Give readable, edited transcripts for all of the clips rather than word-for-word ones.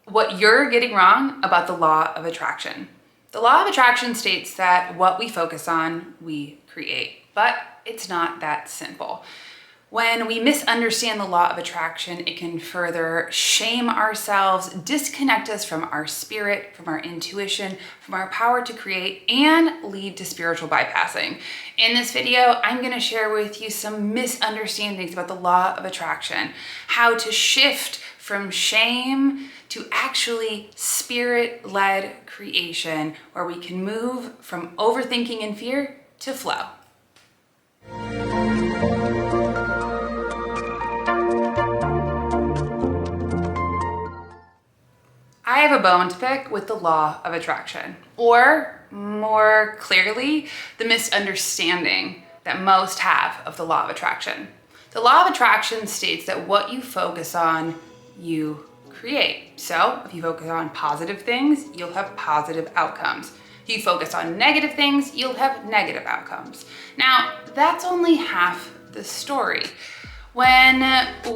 what you're getting wrong about the law of attraction. The law of attraction states that what we focus on, we create, but it's not that simple. When we misunderstand the law of attraction, it can further shame ourselves, disconnect us from our spirit, from our intuition, from our power to create, and lead to spiritual bypassing. In this video, I'm going to share with you some misunderstandings about the law of attraction, how to shift from shame to actually spirit-led creation, where we can move from overthinking and fear to flow. I have a bone to pick with the law of attraction, or more clearly, the misunderstanding that most have of the law of attraction. The law of attraction states that what you focus on, you create. So if you focus on positive things, you'll have positive outcomes. If you focus on negative things, you'll have negative outcomes. Now, that's only half the story. When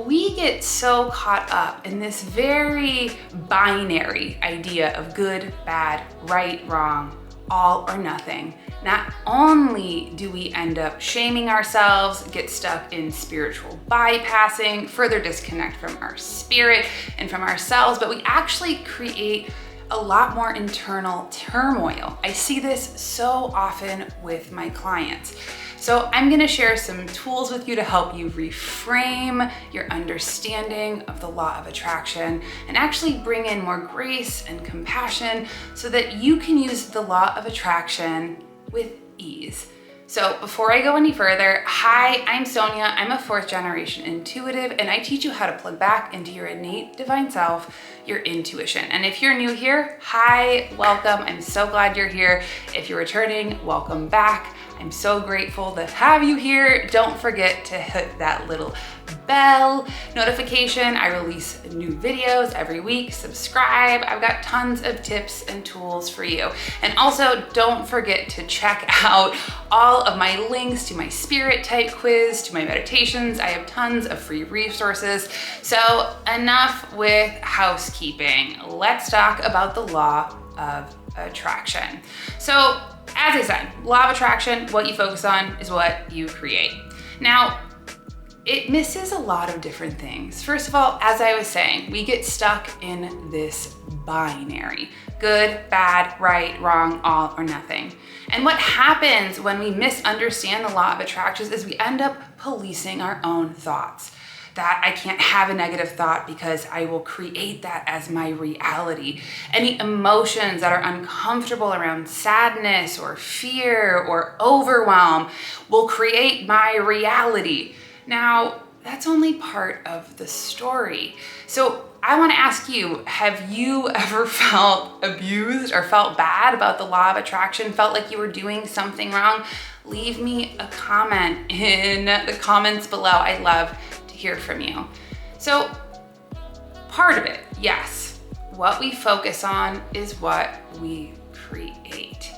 we get so caught up in this very binary idea of good, bad, right, wrong, all or nothing, not only do we end up shaming ourselves, get stuck in spiritual bypassing, further disconnect from our spirit and from ourselves, but we actually create a lot more internal turmoil. I see this so often with my clients. So I'm gonna share some tools with you to help you reframe your understanding of the law of attraction and actually bring in more grace and compassion so that you can use the law of attraction with ease. So before I go any further, hi, I'm Sonia. I'm a 4th generation intuitive, and I teach you how to plug back into your innate divine self, your intuition. And if you're new here, hi, welcome. I'm so glad you're here. If you're returning, welcome back. I'm so grateful to have you here. Don't forget to hit that little bell notification. I release new videos every week. Subscribe. I've got tons of tips and tools for you. And also don't forget to check out all of my links to my spirit type quiz, to my meditations. I have tons of free resources. So enough with housekeeping. Let's talk about the law of attraction. So as I said, law of attraction, what you focus on is what you create. Now, it misses a lot of different things. First of all, as I was saying, we get stuck in this binary: good, bad, right, wrong, all or nothing. And what happens when we misunderstand the law of attraction is we end up policing our own thoughts. That I can't have a negative thought because I will create that as my reality. Any emotions that are uncomfortable around sadness or fear or overwhelm will create my reality. Now, that's only part of the story. So I want to ask you, have you ever felt abused or felt bad about the law of attraction, felt like you were doing something wrong? Leave me a comment in the comments below. I love hear from you. So part of it, yes, what we focus on is what we create.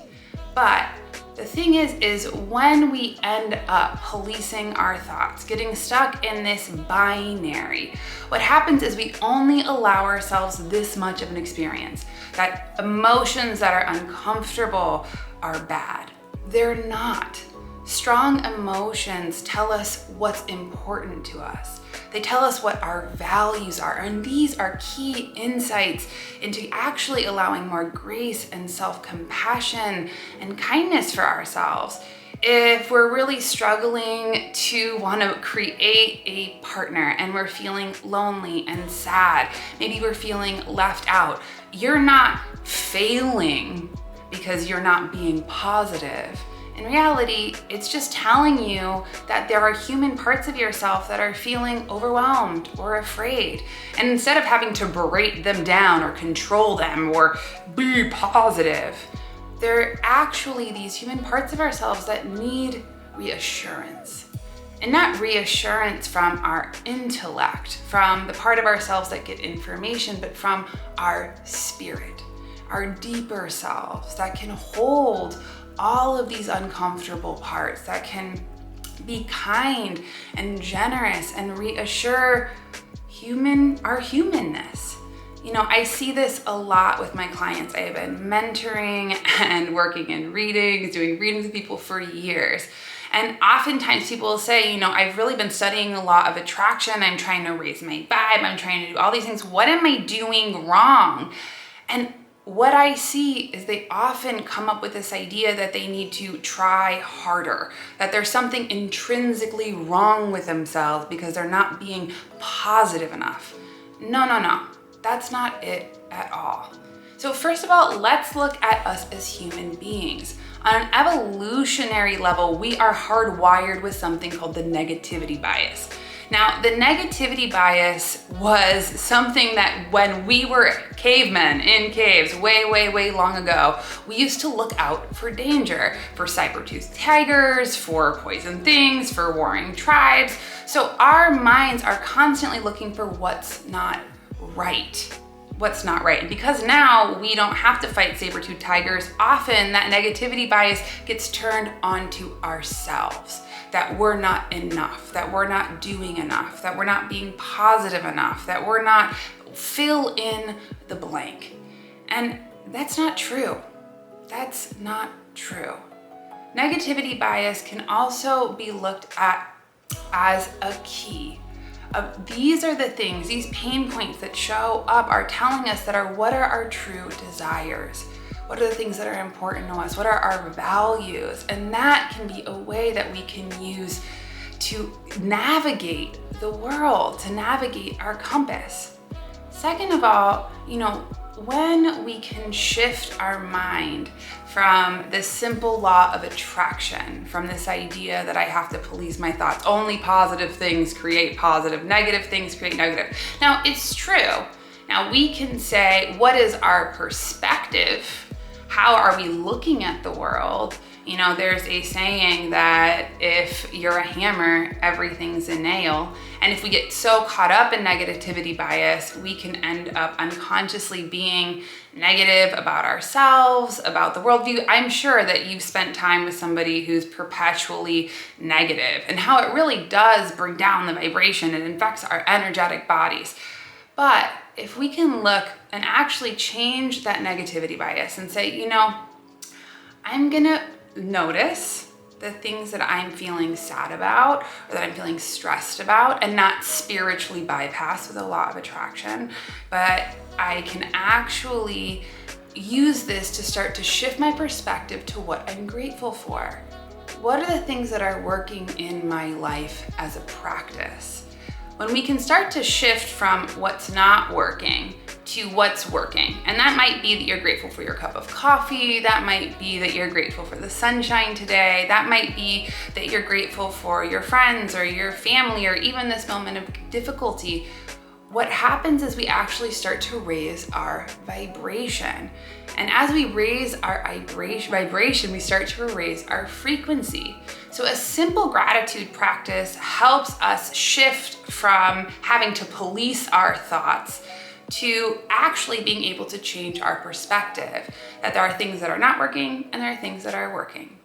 But the thing is when we end up policing our thoughts, getting stuck in this binary, what happens is we only allow ourselves this much of an experience, that emotions that are uncomfortable are bad. They're not. Strong emotions tell us what's important to us. They tell us what our values are, and these are key insights into actually allowing more grace and self-compassion and kindness for ourselves. If we're really struggling to want to create a partner and we're feeling lonely and sad, maybe we're feeling left out, you're not failing because you're not being positive. In reality, it's just telling you that there are human parts of yourself that are feeling overwhelmed or afraid. And instead of having to berate them down or control them or be positive, they're actually these human parts of ourselves that need reassurance. And not reassurance from our intellect, from the part of ourselves that get information, but from our spirit, our deeper selves that can hold all of these uncomfortable parts, that can be kind and generous and reassure our humanness. I see this a lot with my clients. I have been mentoring and working in readings, doing readings with people for years. And oftentimes people will say, I've really been studying the law of attraction. I'm trying to raise my vibe. I'm trying to do all these things. What am I doing wrong? And what I see is they often come up with this idea that they need to try harder, that there's something intrinsically wrong with themselves because they're not being positive enough. No. That's not it at all. So first of all, let's look at us as human beings. On an evolutionary level, we are hardwired with something called the negativity bias. Now, the negativity bias was something that when we were cavemen in caves way long ago, we used to look out for danger, for saber-toothed tigers, for poison things, for warring tribes. So our minds are constantly looking for what's not right. And because now we don't have to fight saber-toothed tigers, often that negativity bias gets turned onto ourselves. That we're not enough, that we're not doing enough, that we're not being positive enough, that we're not fill in the blank. And that's not true. That's not true. Negativity bias can also be looked at as a key. These are the things, these pain points that show up are telling us what are our true desires? What are the things that are important to us? What are our values? And that can be a way that we can use to navigate the world, to navigate our compass. Second of all, when we can shift our mind from this simple law of attraction, from this idea that I have to police my thoughts, only positive things create positive, negative things create negative. Now, it's true. Now, we can say, what is our perspective? How are we looking at the world? There's a saying that if you're a hammer, everything's a nail. And if we get so caught up in negativity bias, we can end up unconsciously being negative about ourselves, about the worldview. I'm sure that you've spent time with somebody who's perpetually negative and how it really does bring down the vibration. It infects our energetic bodies. But if we can look and actually change that negativity bias and say, I'm gonna notice the things that I'm feeling sad about or that I'm feeling stressed about, and not spiritually bypass with the law of attraction, but I can actually use this to start to shift my perspective to what I'm grateful for. What are the things that are working in my life as a practice? When we can start to shift from what's not working to what's working, and that might be that you're grateful for your cup of coffee, that might be that you're grateful for the sunshine today, that might be that you're grateful for your friends or your family or even this moment of difficulty. What happens is we actually start to raise our vibration. And as we raise our vibration, we start to raise our frequency. So a simple gratitude practice helps us shift from having to police our thoughts to actually being able to change our perspective, that there are things that are not working and there are things that are working.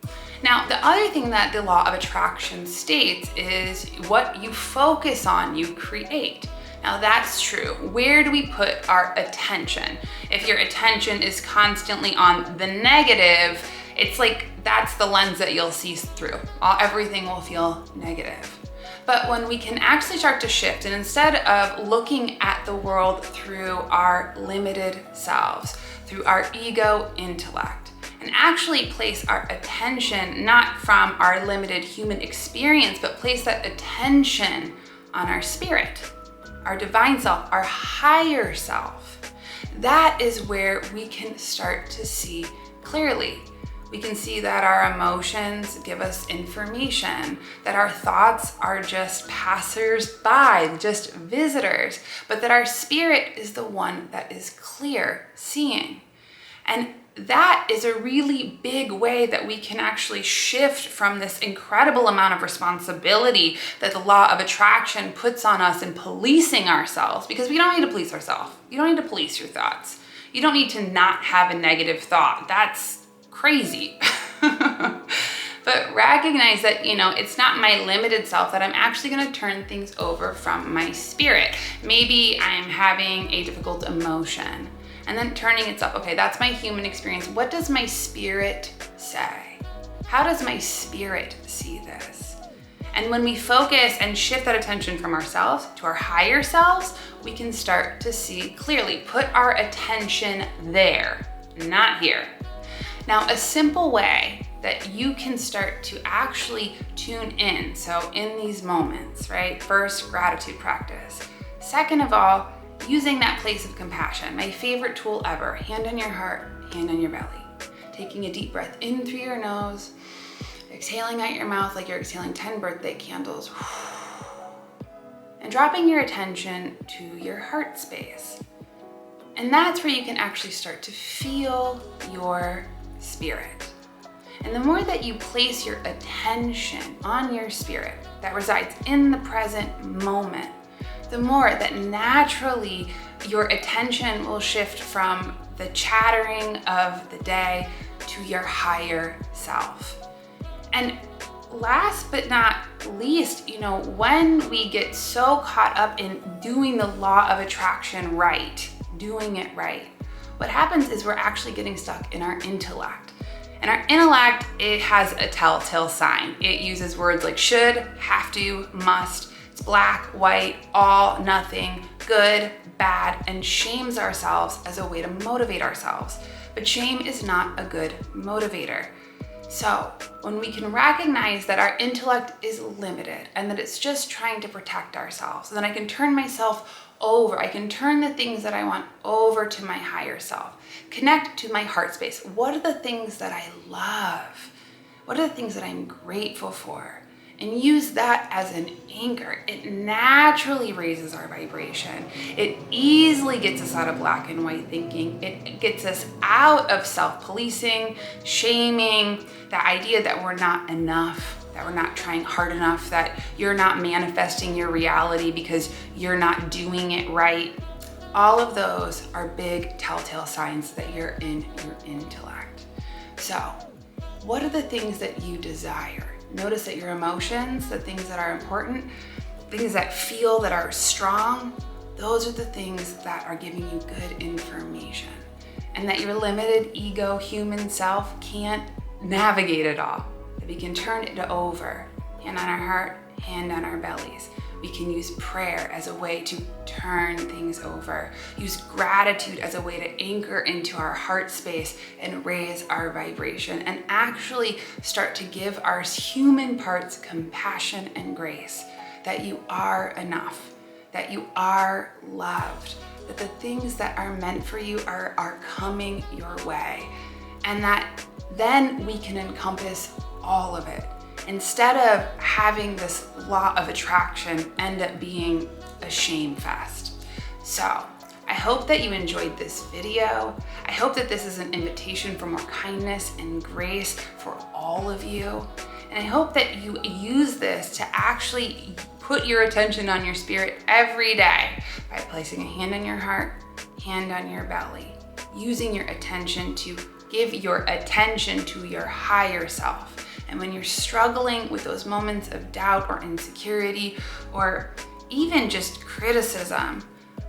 Now, the other thing that the law of attraction states is what you focus on, you create. Now that's true. Where do we put our attention? If your attention is constantly on the negative, it's like that's the lens that you'll see through. Everything will feel negative. But when we can actually start to shift, and instead of looking at the world through our limited selves, through our ego intellect, and actually place our attention not from our limited human experience, but place that attention on our spirit, our divine self, our higher self, that is where we can start to see clearly. We can see that our emotions give us information, that our thoughts are just passers-by, just visitors, but that our spirit is the one that is clear seeing. And that is a really big way that we can actually shift from this incredible amount of responsibility that the law of attraction puts on us in policing ourselves, because we don't need to police ourselves. You don't need to police your thoughts. You don't need to not have a negative thought. That's crazy. but recognize that, it's not my limited self, that I'm actually going to turn things over from my spirit. Maybe I'm having a difficult emotion and then turning it up. Okay, that's my human experience. What does my spirit say? How does my spirit see this? And when we focus and shift that attention from ourselves to our higher selves, we can start to see clearly, put our attention there, not here. Now, a simple way that you can start to actually tune in, so in these moments, right? First, gratitude practice. Second of all, using that place of compassion. My favorite tool ever, hand on your heart, hand on your belly. Taking a deep breath in through your nose, exhaling out your mouth like you're exhaling 10 birthday candles. And dropping your attention to your heart space. And that's where you can actually start to feel your spirit. And the more that you place your attention on your spirit that resides in the present moment, the more that naturally your attention will shift from the chattering of the day to your higher self. And last but not least, when we get so caught up in doing the law of attraction right, doing it right, what happens is we're actually getting stuck in our intellect. And our intellect, it has a telltale sign. It uses words like should, have to, must. It's black, white, all, nothing, good, bad, and shames ourselves as a way to motivate ourselves. But shame is not a good motivator. So when we can recognize that our intellect is limited and that it's just trying to protect ourselves, then I can turn myself over. I can turn the things that I want over to my higher self. Connect to my heart space. What are the things that I love? What are the things that I'm grateful for? And use that as an anchor. It naturally raises our vibration. It easily gets us out of black and white thinking. It gets us out of self-policing, shaming, the idea that we're not enough, that we're not trying hard enough, that you're not manifesting your reality because you're not doing it right. All of those are big telltale signs that you're in your intellect. So, what are the things that you desire? Notice that your emotions, the things that are important, things that feel that are strong, those are the things that are giving you good information. And that your limited ego human self can't navigate it all. That we can turn it over, hand on our heart, hand on our bellies. We can use prayer as a way to turn things over. Use gratitude as a way to anchor into our heart space and raise our vibration and actually start to give our human parts compassion and grace. That you are enough, that you are loved, that the things that are meant for you are coming your way. And that then we can encompass all of it. Instead of having this law of attraction end up being a shame fest. So I hope that you enjoyed this video. I hope that this is an invitation for more kindness and grace for all of you. And I hope that you use this to actually put your attention on your spirit every day by placing a hand on your heart, hand on your belly, using your attention to give your attention to your higher self. And when you're struggling with those moments of doubt or insecurity, or even just criticism,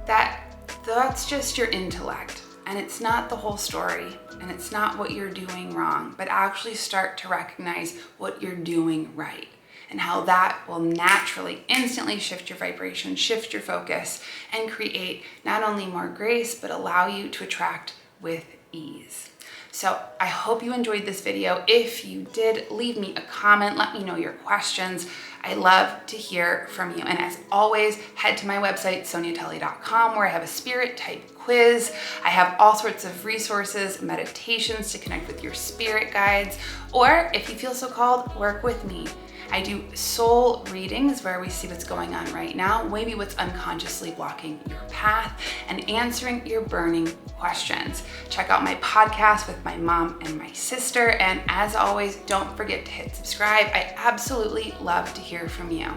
that's just your intellect. And it's not the whole story, and it's not what you're doing wrong, but actually start to recognize what you're doing right, and how that will naturally, instantly shift your vibration, shift your focus, and create not only more grace, but allow you to attract with ease. So I hope you enjoyed this video. If you did, leave me a comment. Let me know your questions. I love to hear from you. And as always, head to my website, soniatully.com, where I have a spirit type quiz. I have all sorts of resources, meditations to connect with your spirit guides, or if you feel so called, work with me. I do soul readings where we see what's going on right now, maybe what's unconsciously blocking your path, and answering your burning questions. Check out my podcast with my mom and my sister. And as always, don't forget to hit subscribe. I absolutely love to hear from you.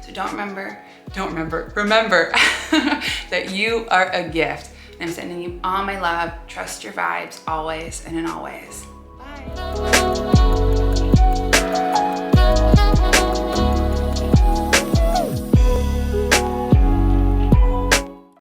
So remember that you are a gift. And I'm sending you all my love. Trust your vibes always and in all ways. Bye.